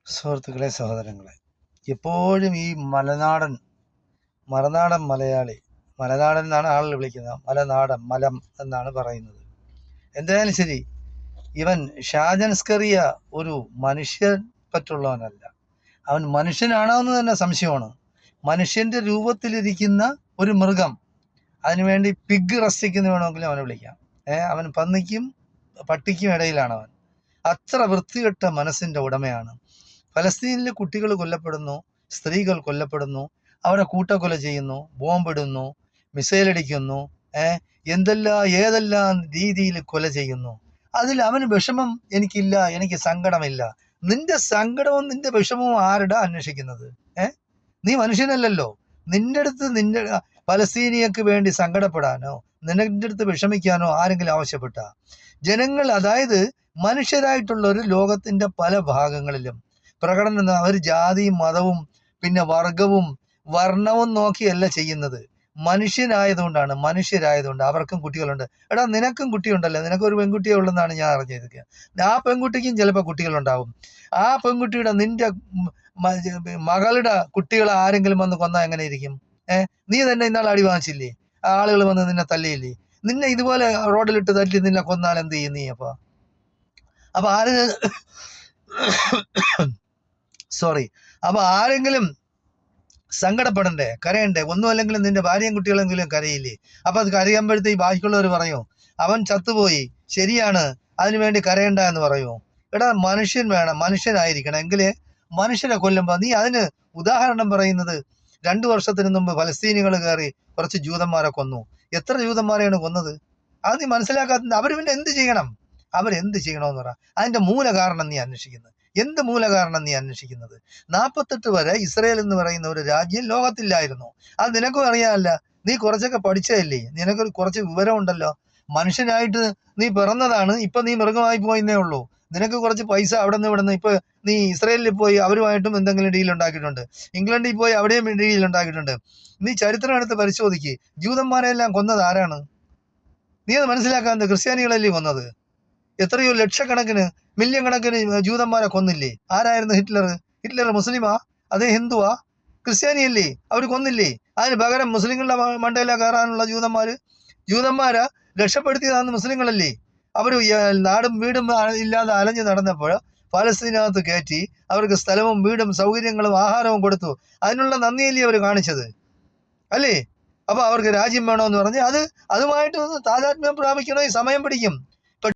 സുഹൃത്തുക്കളെ, സഹോദരങ്ങളെ, എപ്പോഴും ഈ മറുനാടൻ മലയാളി, മലനാടൻ എന്നാണ് ആളുകൾ വിളിക്കുന്നത്, മലനാടൻ മലം എന്നാണ് പറയുന്നത്. എന്തായാലും ശരി, ഇവൻ ഷാജൻസ്കറിയ ഒരു മനുഷ്യൻ പറ്റുള്ളവനല്ല. അവൻ മനുഷ്യനാണോ എന്ന് തന്നെ സംശയമാണ്. മനുഷ്യന്റെ രൂപത്തിലിരിക്കുന്ന ഒരു മൃഗം. അതിനുവേണ്ടി പിഗ് റസ്റ്റിക്ക് വേണമെങ്കിലും അവനെ വിളിക്കാം. അവൻ പന്നിക്കും പട്ടിക്കും ഇടയിലാണ് അവൻ. അത്ര വൃത്തികെട്ട മനസ്സിന്റെ ഉടമയാണ്. ഫലസ്തീനിലെ കുട്ടികൾ കൊല്ലപ്പെടുന്നു, സ്ത്രീകൾ കൊല്ലപ്പെടുന്നു, അവരെ കൂട്ടക്കൊല ചെയ്യുന്നു, ബോംബിടുന്നു, മിസൈലടിക്കുന്നു, ഏതെല്ലാം രീതിയിൽ കൊല ചെയ്യുന്നു. അതിൽ അവന് വിഷമം എനിക്കില്ല, എനിക്ക് സങ്കടമില്ല. നിന്റെ സങ്കടവും നിന്റെ വിഷമവും ആരുടെ അന്വേഷിക്കുന്നത്? നീ മനുഷ്യനല്ലല്ലോ. നിന്റെ ഫലസ്തീനിയക്ക് വേണ്ടി സങ്കടപ്പെടാനോ നിന്റെ അടുത്ത് വിഷമിക്കാനോ ആരെങ്കിലും ആവശ്യപ്പെട്ട? ജനങ്ങൾ, അതായത് മനുഷ്യരായിട്ടുള്ള ഒരു ലോകത്തിന്റെ പല ഭാഗങ്ങളിലും പ്രകടനം അവർ ജാതിയും മതവും പിന്നെ വർഗവും വർണ്ണവും നോക്കിയല്ല ചെയ്യുന്നത്. മനുഷ്യരായതുകൊണ്ട് അവർക്കും കുട്ടികളുണ്ട്. എടാ, നിനക്കും കുട്ടിയുണ്ടല്ലോ, നിനക്കൊരു പെൺകുട്ടിയെ ഉള്ളെന്നാണ് ഞാൻ അറിഞ്ഞിരിക്കുക. ആ പെൺകുട്ടിക്കും ചിലപ്പോൾ കുട്ടികളുണ്ടാവും. ആ പെൺകുട്ടിയുടെ നിന്റെ മകളുടെ കുട്ടികളെ ആരെങ്കിലും വന്ന് കൊന്നാൽ എങ്ങനെ ഇരിക്കും? നീ തന്നെ ഇന്നാൾ അടി വാങ്ങിച്ചില്ലേ? ആളുകൾ വന്ന് നിന്നെ തല്ലിയില്ലേ? നിന്നെ ഇതുപോലെ റോഡിലിട്ട് തല്ലി നിന്നെ കൊന്നാൽ എന്ത് ചെയ്യും നീ? അപ്പൊ ആരെങ്കിലും സങ്കടപ്പെടണ്ടേ, കരയണ്ടേ? ഒന്നും അല്ലെങ്കിലും നിന്റെ ഭാര്യയും കുട്ടികളെങ്കിലും കരയില്ലേ? അപ്പൊ അത് കരയുമ്പോഴത്തേക്ക് ബാക്കിയുള്ളവർ പറയോ അവൻ ചത്തുപോയി, ശരിയാണ്, അതിനുവേണ്ടി കരയണ്ട എന്ന് പറയൂ? എടാ, മനുഷ്യൻ വേണം, മനുഷ്യനായിരിക്കണം. എങ്കിലേ മനുഷ്യനെ കൊല്ലുമ്പോ നീ അതിന് ഉദാഹരണം പറയുന്നത് 2 വർഷത്തിന് മുമ്പ് ഫലസ്തീനികൾ കയറി കുറച്ച് ജൂതന്മാരെ കൊന്നു. എത്ര ജൂതന്മാരെയാണ് കൊന്നത്? അത് നീ മനസ്സിലാക്കാത്ത. അവർ പിന്നെ എന്ത് ചെയ്യണം? അവരെന്ത് ചെയ്യണമെന്ന് പറ. അതിന്റെ മൂലകാരണം നീ അന്വേഷിക്കുന്നത്. എന്ത് മൂലകാരണം നീ അന്വേഷിക്കുന്നത്? 48 വരെ ഇസ്രയേൽ എന്ന് പറയുന്ന ഒരു രാജ്യം ലോകത്തില്ലായിരുന്നു. അത് നിനക്കും അറിയാമല്ല. നീ കുറച്ചൊക്കെ പഠിച്ചതല്ലേ, നിനക്ക് കുറച്ച് വിവരമുണ്ടല്ലോ. മനുഷ്യനായിട്ട് നീ പിറന്നതാണ്, ഇപ്പൊ നീ മൃഗമായി പോയെന്നേ ഉള്ളൂ. നിനക്ക് കുറച്ച് പൈസ അവിടെ നിന്ന് ഇവിടെ നിന്ന് ഇപ്പൊ നീ ഇസ്രയേലിൽ പോയി അവരുമായിട്ടും എന്തെങ്കിലും ഡീൽ ഉണ്ടാക്കിയിട്ടുണ്ട്, ഇംഗ്ലണ്ടിൽ പോയി അവിടെയും ഡീൽ ഉണ്ടാക്കിയിട്ടുണ്ട്. നീ ചരിത്രം എടുത്ത് പരിശോധിക്ക്. ജൂതന്മാരെല്ലാം കൊന്നത് ആരാണ്? നീ അത് മനസ്സിലാക്കാത്ത. ക്രിസ്ത്യാനികളല്ലേ കൊന്നത്? എത്രയോ ലക്ഷക്കണക്കിന് മില്യൺ കണക്കിന് ജൂതന്മാരെ കൊന്നില്ലേ? ആരായിരുന്നു ഹിറ്റ്ലർ മുസ്ലിമാ? അതേ ഹിന്ദുവാ? ക്രിസ്ത്യാനിയല്ലേ? അവർ കൊന്നില്ലേ? അതിന് പകരം മുസ്ലിങ്ങളുടെ മണ്ടയില കയറാനുള്ള ജൂതന്മാരെ രക്ഷപ്പെടുത്തിയതാന്ന് മുസ്ലിങ്ങളല്ലേ? അവർ നാടും വീടും ഇല്ലാതെ അലഞ്ഞു നടന്നപ്പോൾ ഫലസ്തീനകത്ത് കയറ്റി അവർക്ക് സ്ഥലവും വീടും സൗകര്യങ്ങളും ആഹാരവും കൊടുത്തു. അതിനുള്ള നന്ദിയല്ലേ അവർ കാണിച്ചത്, അല്ലേ? അപ്പൊ അവർക്ക് രാജ്യം വേണമെന്ന് പറഞ്ഞ് അതുമായിട്ട് താതാത്മ്യം പ്രാപിക്കണമെങ്കിൽ സമയം പിടിക്കും.